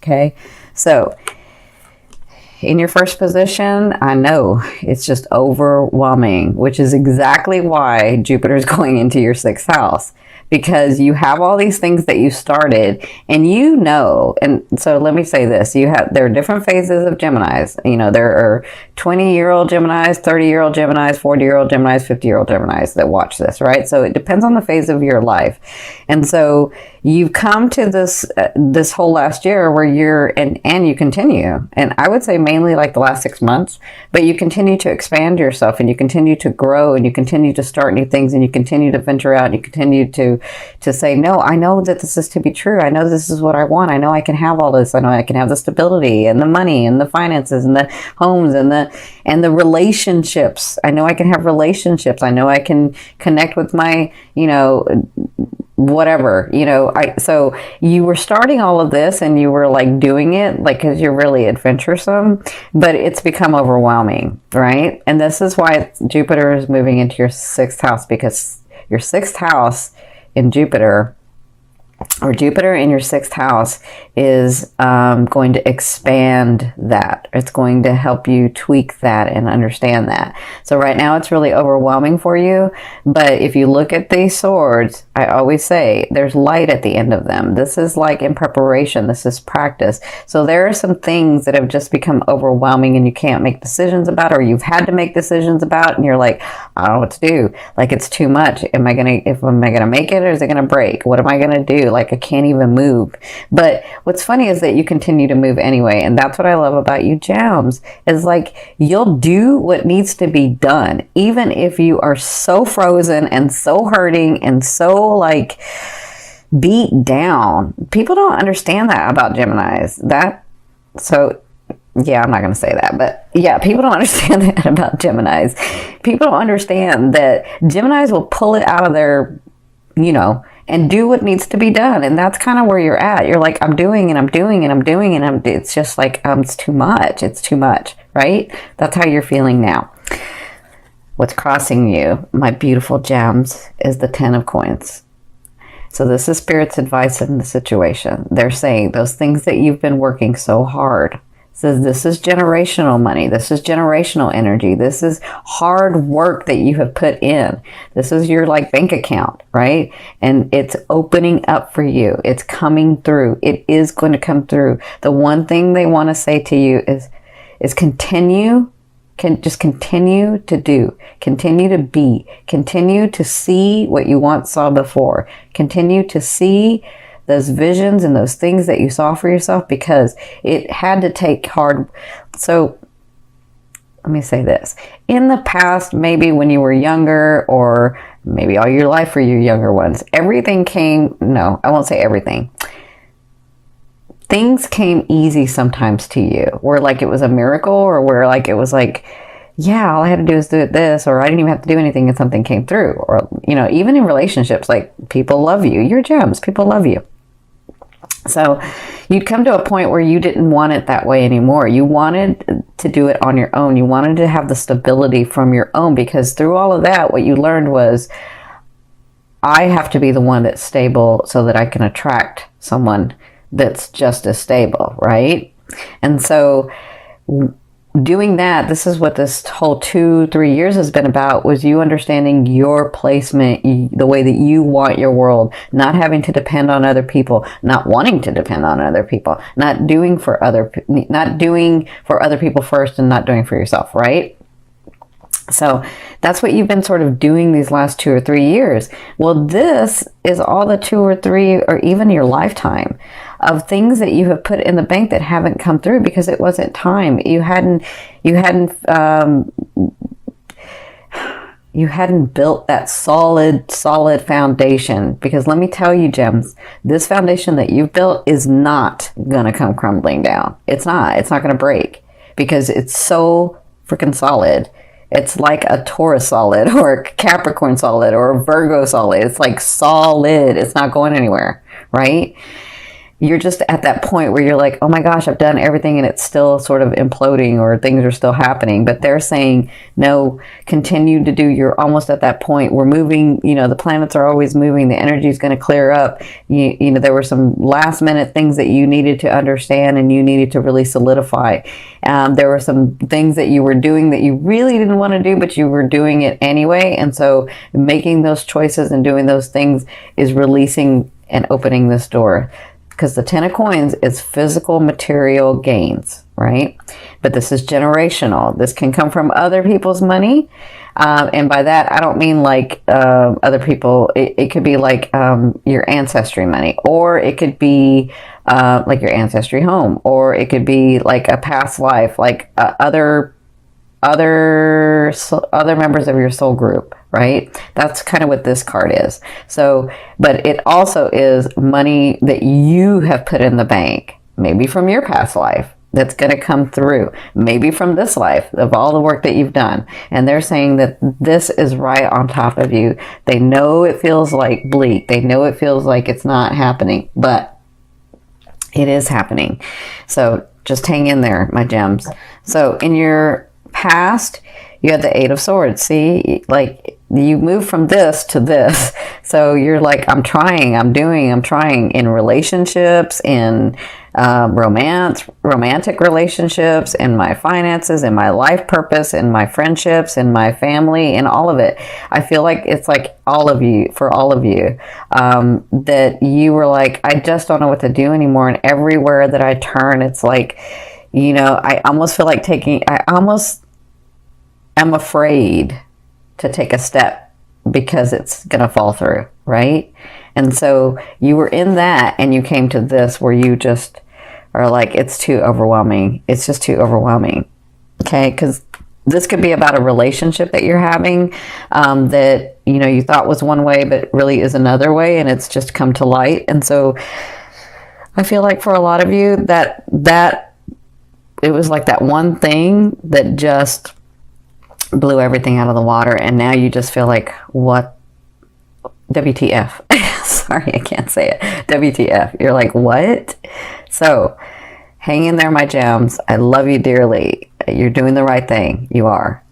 Okay, so in your first position, I know it's just overwhelming, which is exactly why Jupiter is going into your 6th house, because you have all these things that you started, and you know, and so let me say this, there are different phases of Geminis. You know, there are 20-year-old Geminis, 30-year-old Geminis, 40-year-old Geminis, 50-year-old Geminis that watch this, right? So it depends on the phase of your life. And so you've come to this whole last year where and you continue, and I would say mainly like the last 6 months, but you continue to expand yourself, and you continue to grow, and you continue to start new things, and you continue to venture out, and you continue to say, no, I know that this is to be true. I know this is what I want. I know I can have all this. I know I can have the stability and the money and the finances and the homes and the relationships. I know I can have relationships. I know I can connect with my, whatever, so you were starting all of this, and you were like doing it like, because you're really adventuresome, but it's become overwhelming, right? And this is why Jupiter is moving into your 6th house, because your 6th house in Jupiter, or Jupiter in your 6th house, is going to expand that. It's going to help you tweak that and understand that. So right now it's really overwhelming for you. But if you look at these swords, I always say there's light at the end of them. This is like in preparation. This is practice. So there are some things that have just become overwhelming, and you can't make decisions about, or you've had to make decisions about, and you're like, I don't know what to do. Like, it's too much. Am I gonna make it, or is it gonna break? What am I gonna do? Like, I can't even move. But what's funny is that you continue to move anyway. And that's what I love about you, Gems, is like, you'll do what needs to be done, even if you are so frozen and so hurting and so like beat down. People don't understand that about Geminis. Yeah, I'm not going to say that, but yeah, people don't understand that about Geminis. People don't understand that Geminis will pull it out of their, and do what needs to be done. And that's kind of where you're at. You're like, I'm doing and I'm doing and I'm doing, and it's just like, it's too much. It's too much, right? That's how you're feeling now. What's crossing you, my beautiful Gems, is the 10 of Coins. So this is Spirit's advice in the situation. They're saying those things that you've been working so hard. Says this is generational money. This is generational energy. This is hard work that you have put in. This is your like bank account, right? And it's opening up for you. It's coming through. It is going to come through. The one thing they want to say to you is continue. Just continue to do, continue to be, continue to see what you once saw before, continue to see those visions and those things that you saw for yourself, because it had to take hard. So let me say this. In the past, maybe when you were younger, or maybe all your life for you younger ones, everything came, no, I won't say everything. Things came easy sometimes to you, where like it was a miracle, or where like it was like, yeah, all I had to do is do this, or I didn't even have to do anything and something came through. Or, even in relationships, like people love you. You're Gems. People love you. So you'd come to a point where you didn't want it that way anymore. You wanted to do it on your own. You wanted to have the stability from your own, because through all of that, what you learned was, I have to be the one that's stable so that I can attract someone that's just as stable, right? And so doing that, this is what this whole 2-3 years has been about, was you understanding your placement, the way that you want your world, not having to depend on other people, not wanting to depend on other people, not doing for other people first, and not doing for yourself, right? So that's what you've been sort of doing these last 2 or 3 years. Well, this is all the 2 or 3, or even your lifetime of things that you have put in the bank that haven't come through because it wasn't time. You hadn't built that solid foundation. Because let me tell you, Gems, this foundation that you've built is not going to come crumbling down. It's not going to break, because it's so freaking solid. It's like a Taurus solid, or a Capricorn solid, or a Virgo solid. It's like solid. It's not going anywhere, right? you're just at that point where you're like, oh my gosh, I've done everything and it's still sort of imploding, or things are still happening. But they're saying, no, continue to do. You're almost at that point. We're moving, the planets are always moving. The energy is going to clear up. There were some last minute things that you needed to understand and you needed to really solidify. There were some things that you were doing that you really didn't want to do, but you were doing it anyway. And so making those choices and doing those things is releasing and opening this door. Because the 10 of coins is physical material gains, right? But this is generational. This can come from other people's money. And by that, I don't mean like other people. It could be like your ancestry money, or it could be like your ancestry home, or it could be like a past life, like other members of your soul group, right? That's kind of what this card is. So, but it also is money that you have put in the bank, maybe from your past life, that's going to come through, maybe from this life, of all the work that you've done. And they're saying that this is right on top of you. They know it feels like bleak. They know it feels like it's not happening, but it is happening. So just hang in there, my gems. So in your past, you had the 8 of Swords. See, like you move from this to this. So you're like, I'm trying in relationships, in romantic relationships, in my finances, in my life purpose, in my friendships, in my family, in all of it. I feel like it's like all of you, that you were like, I just don't know what to do anymore. And everywhere that I turn, it's like, I almost feel like I'm afraid to take a step because it's going to fall through, right? And so you were in that and you came to this where you just are like, it's too overwhelming. It's just too overwhelming. Okay? Because this could be about a relationship that you're having that, you thought was one way, but really is another way, and it's just come to light. And so I feel like for a lot of you that it was like that one thing that just blew everything out of the water, and now you just feel like, what? WTF. Sorry, I can't say it. WTF. You're like, what? So hang in there, my gems. I love you dearly. You're doing the right thing. You are.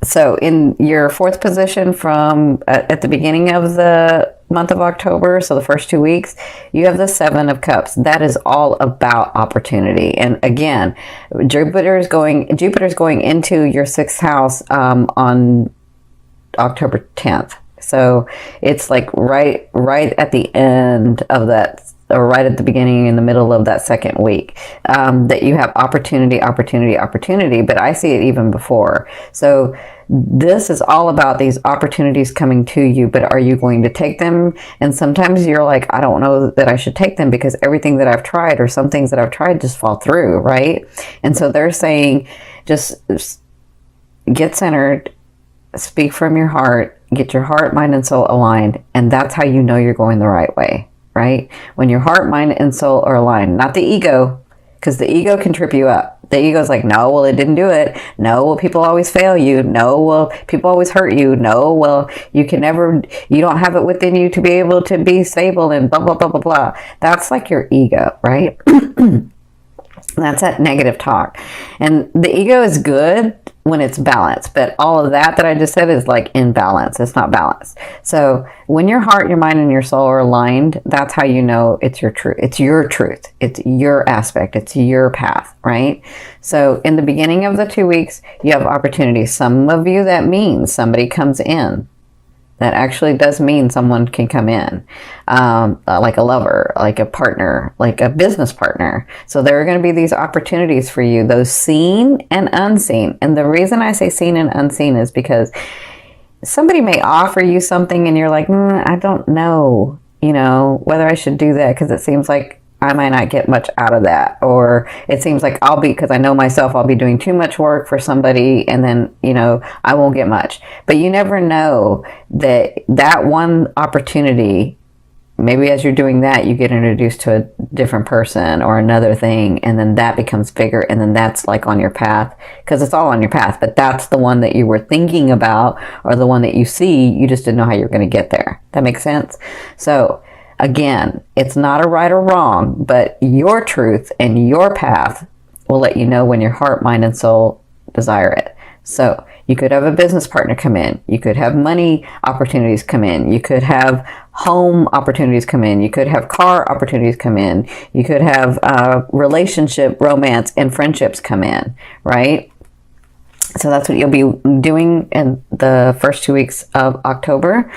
So in your 4th position from at the beginning of the month of October, so the first 2 weeks, you have the 7 of Cups. That is all about opportunity. And again, Jupiter's going into your 6th house on October 10th. So it's like right at the end of that, or right at the beginning, in the middle of that 2nd week, that you have opportunity. But I see it even before. So this is all about these opportunities coming to you, but are you going to take them? And sometimes you're like, I don't know that I should take them because everything that I've tried, or some things that I've tried, just fall through, right? And so they're saying, just get centered, speak from your heart, get your heart, mind, and soul aligned, and that's how you know you're going the right way, right? When your heart, mind, and soul are aligned, not the ego, because the ego can trip you up. The ego's like, no, well, it didn't do it. No, well, people always fail you. No, well, people always hurt you. No, well, you don't have it within you to be able to be stable, and blah, blah, blah, blah, blah. That's like your ego, right? That's that negative talk. And the ego is good when it's balanced, but all of that I just said is like imbalance. It's not balanced. So when your heart, your mind, and your soul are aligned, that's how you know it's your truth. It's your truth. It's your aspect. It's your path, right? So in the beginning of the 2 weeks, you have opportunities. Some of you, that means somebody comes in. That actually does mean someone can come in, like a lover, like a partner, like a business partner. So there are going to be these opportunities for you, those seen and unseen. And the reason I say seen and unseen is because somebody may offer you something and you're like, I don't know, whether I should do that, because it seems like I might not get much out of that. Or it seems like because I know myself, I'll be doing too much work for somebody, and then, I won't get much. But you never know that one opportunity, maybe as you're doing that, you get introduced to a different person or another thing, and then that becomes bigger, and then that's like on your path, because it's all on your path, but that's the one that you were thinking about, or the one that you see, you just didn't know how you're going to get there. That makes sense? So Again, it's not a right or wrong, but your truth and your path will let you know when your heart, mind, and soul desire it. So you could have a business partner come in. You could have money opportunities come in. You could have home opportunities come in. You could have car opportunities come in. You could have relationship, romance, and friendships come in, right? So that's what you'll be doing in the first 2 weeks of October.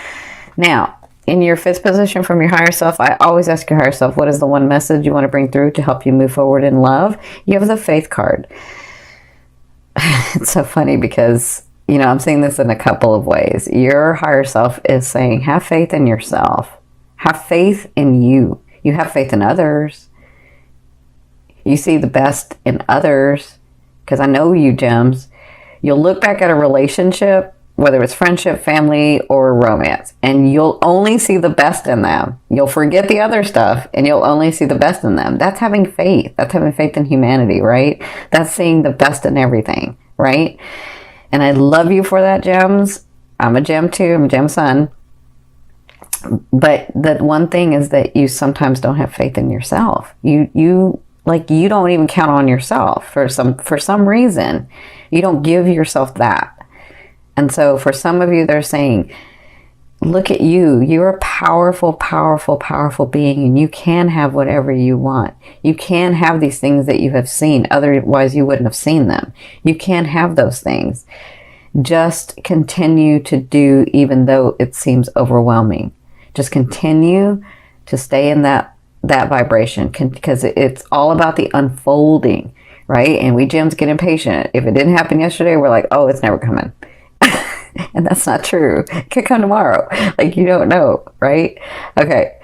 Now, in your fifth position from your higher self, I always ask your higher self, what is the one message you want to bring through to help you move forward in love? You have the faith card. It's so funny because, I'm saying this in a couple of ways. Your higher self is saying, have faith in yourself. Have faith in you. You have faith in others. You see the best in others. Because I know you, gems. You'll look back at a relationship, whether it's friendship, family, or romance, and you'll only see the best in them. You'll forget the other stuff, and you'll only see the best in them. That's having faith. That's having faith in humanity, right? That's seeing the best in everything, right? And I love you for that, gems. I'm a gem too. I'm a gem sun. But the one thing is that you sometimes don't have faith in yourself. You don't even count on yourself for some reason. You don't give yourself that. And so for some of you, they're saying, look at you. You're a powerful, powerful, powerful being, and you can have whatever you want. You can have these things that you have seen. Otherwise, you wouldn't have seen them. You can have those things. Just continue to do, even though it seems overwhelming. Just continue to stay in that vibration, because it's all about the unfolding, right? And we gems get impatient. If it didn't happen yesterday, we're like, oh, it's never coming. And that's not true. It could come tomorrow. You don't know, right? Okay.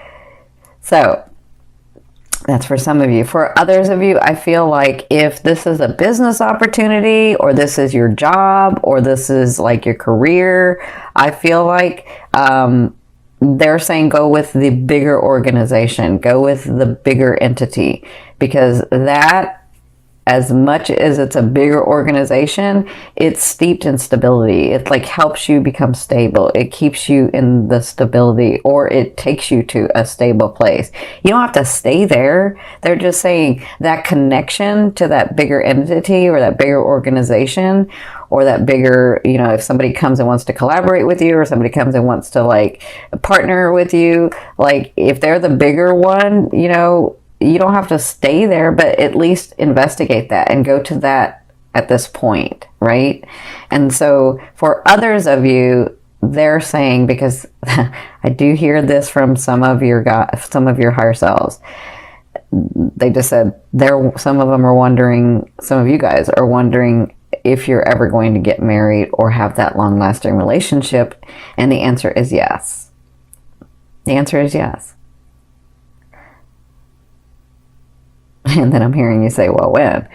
So that's for some of you. For others of you, I feel like if this is a business opportunity, or this is your job, or this is your career, I feel like they're saying go with the bigger organization, go with the bigger entity, because that, as much as it's a bigger organization, it's steeped in stability. It helps you become stable. It keeps you in the stability, or it takes you to a stable place. You don't have to stay there. They're just saying that connection to that bigger entity, or that bigger organization, or that bigger, if somebody comes and wants to collaborate with you, or somebody comes and wants to partner with you, if they're the bigger one, you don't have to stay there, but at least investigate that and go to that at this point, right? And so for others of you, they're saying, because I do hear this from some of your higher selves, they just said some of them are wondering, some of you guys are wondering if you're ever going to get married or have that long-lasting relationship, and the answer is yes. The answer is yes. And then I'm hearing you say, well, when?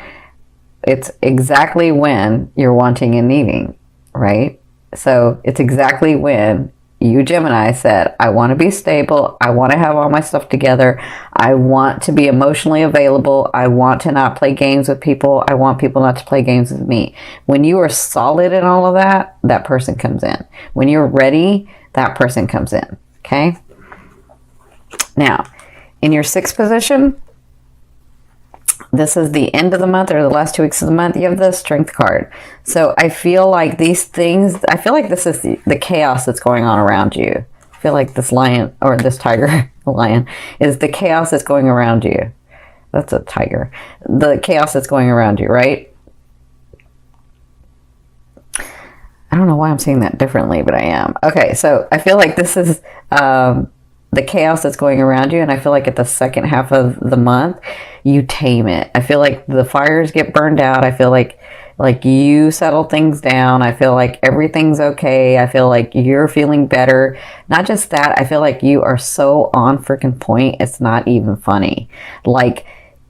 It's exactly when you're wanting and needing, right? So it's exactly when you, Gemini, said, I want to be stable. I want to have all my stuff together. I want to be emotionally available. I want to not play games with people. I want people not to play games with me. When you are solid in all of that, that person comes in. When you're ready, that person comes in, okay? Now, in your sixth position, this is the end of the month, or the last 2 weeks of the month, you have the Strength card. So I feel like these things, I feel like this is the chaos that's going on around you. I feel like this lion, or this tiger, the lion, is the chaos that's going around you. That's a tiger. The chaos that's going around you, right? I don't know why I'm saying that differently, but I am. Okay, so I feel like this is the chaos that's going around you, and I feel like at the second half of the month, you tame it. I feel like the fires get burned out. I feel like you settle things down. I feel like everything's okay. I feel like you're feeling better. Not just that, I feel like you are so on freaking point, it's not even funny.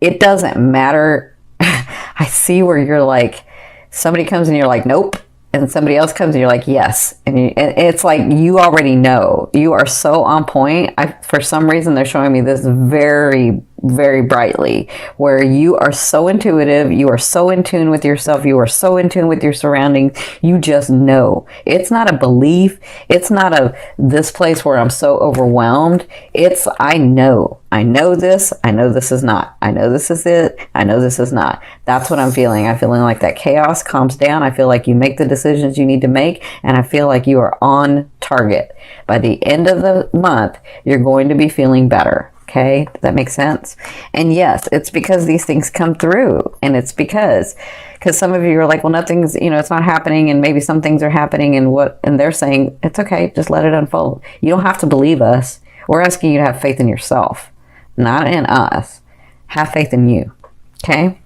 It doesn't matter. I see where you're like, somebody comes and you're like, nope. And somebody else comes and you're like, yes. And it's like, you already know. You are so on point. For some reason, they're showing me this very very brightly, where you are so intuitive, you are so in tune with yourself, you are so in tune with your surroundings, you just know. It's not a belief, it's not a this place where I'm so overwhelmed. It's I know this, I know this is not, I know this is it, I know this is not. That's what I'm feeling. I'm feeling like that chaos calms down. I feel like you make the decisions you need to make, and I feel like you are on target. By the end of the month, you're going to be feeling better. Okay, does that make sense? And yes, it's because these things come through, and it's because some of you are like, well, nothing's, it's not happening, and maybe some things are happening, and they're saying it's okay, just let it unfold. You don't have to believe us. We're asking you to have faith in yourself, not in us. Have faith in you. Okay.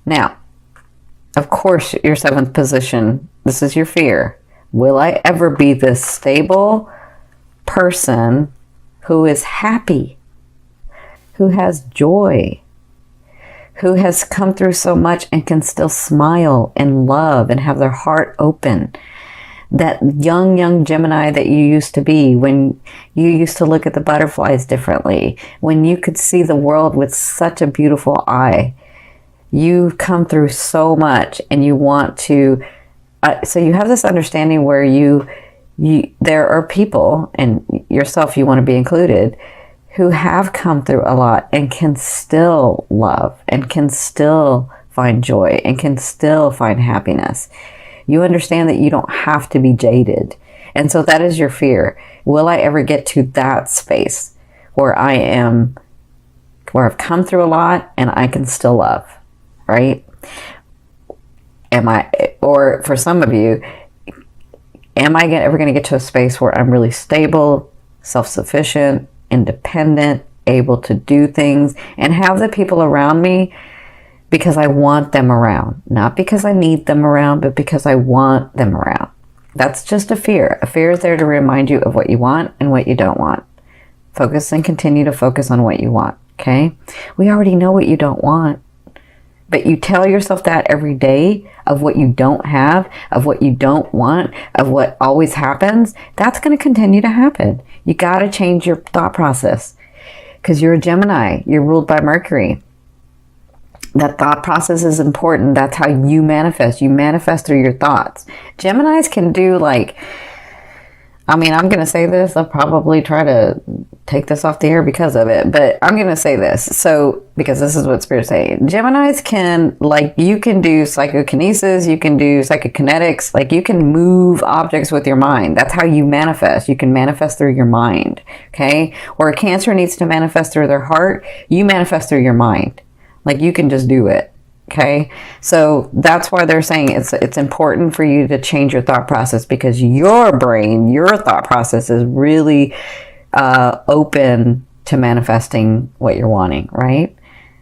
Now, of course, your 7th position. This is your fear. Will I ever be this stable person who is happy, who has joy, who has come through so much and can still smile and love and have their heart open? That young Gemini that you used to be, when you used to look at the butterflies differently, when you could see the world with such a beautiful eye. You've come through so much, and you want to, so you have this understanding where there are people, and yourself, you want to be included, who have come through a lot and can still love and can still find joy and can still find happiness. You understand that you don't have to be jaded. And so that is your fear. Will I ever get to that space where I've come through a lot and I can still love, right? Or for some of you, am I ever going to get to a space where I'm really stable, self-sufficient, independent, able to do things, and have the people around me because I want them around? Not because I need them around, but because I want them around. That's just a fear. A fear is there to remind you of what you want and what you don't want. Focus and continue to focus on what you want, okay? We already know what you don't want. But you tell yourself that every day of what you don't have, of what you don't want, of what always happens. That's going to continue to happen. You got to change your thought process, because you're a Gemini. You're ruled by Mercury. That thought process is important. That's how you manifest. You manifest through your thoughts. Geminis can do I'm going to say this. I'll probably try to take this off the air because of it, but I'm going to say this. So, because this is what Spirit's saying. Geminis can, you can do psychokinesis, you can do psychokinetics, you can move objects with your mind. That's how you manifest. You can manifest through your mind, okay? Where a Cancer needs to manifest through their heart, you manifest through your mind. You can just do it. Okay, so that's why they're saying it's important for you to change your thought process, because your brain, your thought process is really open to manifesting what you're wanting, right?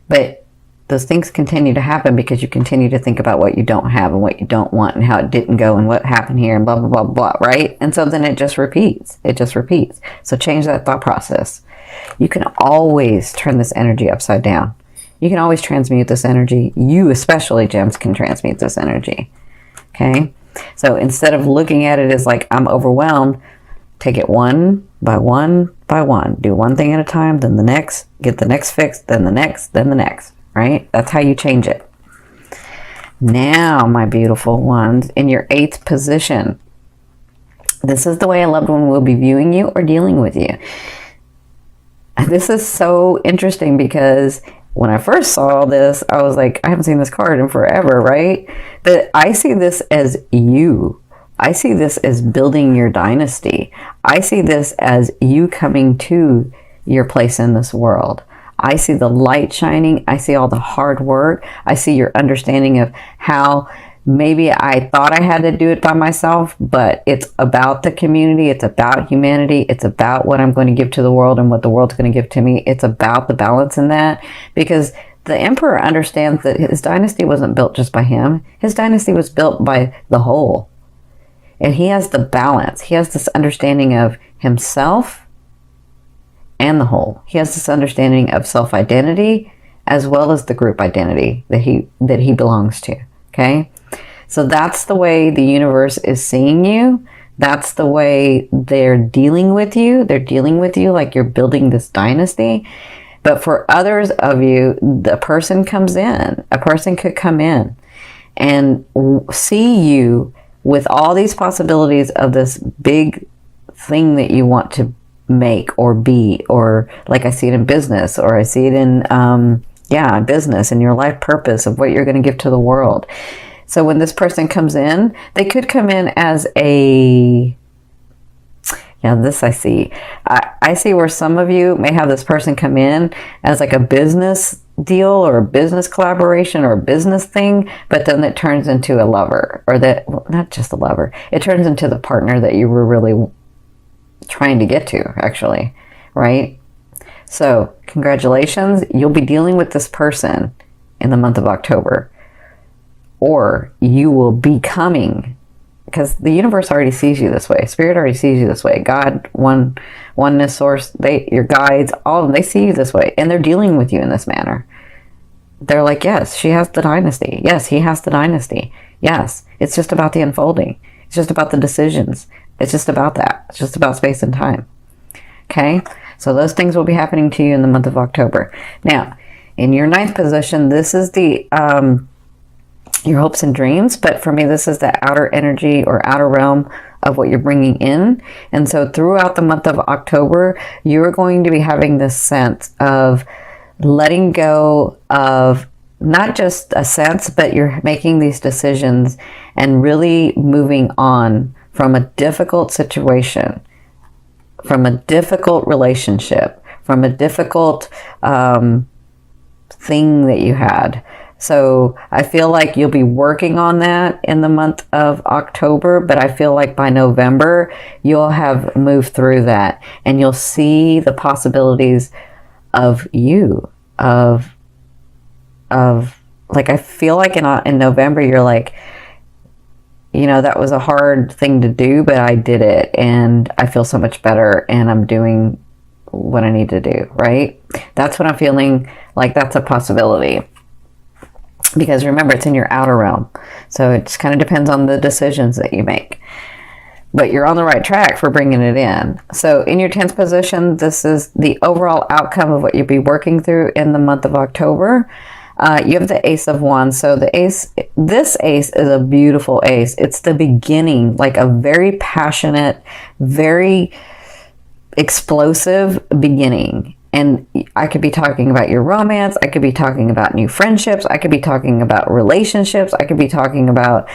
But those things continue to happen because you continue to think about what you don't have and what you don't want and how it didn't go and what happened here and blah, blah, blah, blah, right? And so then it just repeats. It just repeats. So change that thought process. You can always turn this energy upside down. You can always transmute this energy. You, especially, Gems, can transmute this energy. Okay? So instead of looking at it as I'm overwhelmed, take it one by one by one. Do one thing at a time, then the next. Get the next fixed, then the next, then the next. Right? That's how you change it. Now, my beautiful ones, in your 8th position, this is the way a loved one will be viewing you or dealing with you. This is so interesting because when I first saw this, I was like, I haven't seen this card in forever, right? But I see this as you. I see this as building your dynasty. I see this as you coming to your place in this world. I see the light shining. I see all the hard work. I see your understanding of how maybe I thought I had to do it by myself, but it's about the community. It's about humanity. It's about what I'm going to give to the world and what the world's going to give to me. It's about the balance in that, because the Emperor understands that his dynasty wasn't built just by him. His dynasty was built by the whole. And he has the balance. He has this understanding of himself and the whole. He has this understanding of self-identity as well as the group identity that he belongs to. Okay? So that's the way the universe is seeing you. That's the way they're dealing with you. They're dealing with you like you're building this dynasty. But for others of you, the person comes in. A person could come in and see you with all these possibilities of this big thing that you want to make or be, or like I see it in business, or I see it in business and your life purpose of what you're going to give to the world. So when this person comes in, they could come in as a, this I see. I see where some of you may have this person come in as like a business deal or a business collaboration or a business thing, but then it turns into a lover, or that, well, not just a lover, it turns into the partner that you were really trying to get to, actually, right? So congratulations, you'll be dealing with this person in the month of October, or you will be coming, because the universe already sees you this way. Spirit already sees you this way. God, oneness, source, your guides, all of them, they see you this way, and they're dealing with you in this manner. They're like, yes, she has the dynasty. Yes, he has the dynasty. Yes, it's just about the unfolding. It's just about the decisions. It's just about that. It's just about space and time. Okay? So those things will be happening to you in the month of October. Now, in your 9th position, this is the your hopes and dreams, but for me, this is the outer energy or outer realm of what you're bringing in. And so throughout the month of October, you're going to be having this sense of letting go of not just a sense, but you're making these decisions and really moving on from a difficult situation, from a difficult relationship, from a difficult thing that you had. So I feel like you'll be working on that in the month of October, but I feel like by November, you'll have moved through that and you'll see the possibilities of you, of like, I feel like in November, you're like, that was a hard thing to do, but I did it and I feel so much better and I'm doing what I need to do, right? That's what I'm feeling like. That's a possibility. Because remember, it's in your outer realm. So it just kind of depends on the decisions that you make. But you're on the right track for bringing it in. So in your 10th position, this is the overall outcome of what you'll be working through in the month of October. You have the Ace of Wands. So this ace is a beautiful ace. It's the beginning, like a very passionate, very explosive beginning. And I could be talking about your romance. I could be talking about new friendships. I could be talking about relationships. I could be talking about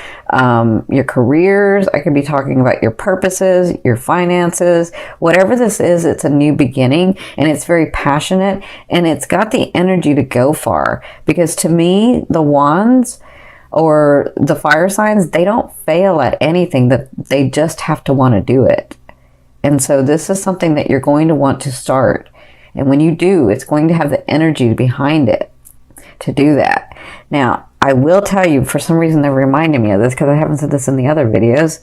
your careers. I could be talking about your purposes, your finances. Whatever this is, it's a new beginning and it's very passionate and it's got the energy to go far. Because to me, the wands or the fire signs, they don't fail at anything. That they just have to want to do it. And so this is something that you're going to want to start. And when you do, it's going to have the energy behind it to do that. Now, I will tell you, for some reason, they're reminding me of this because I haven't said this in the other videos.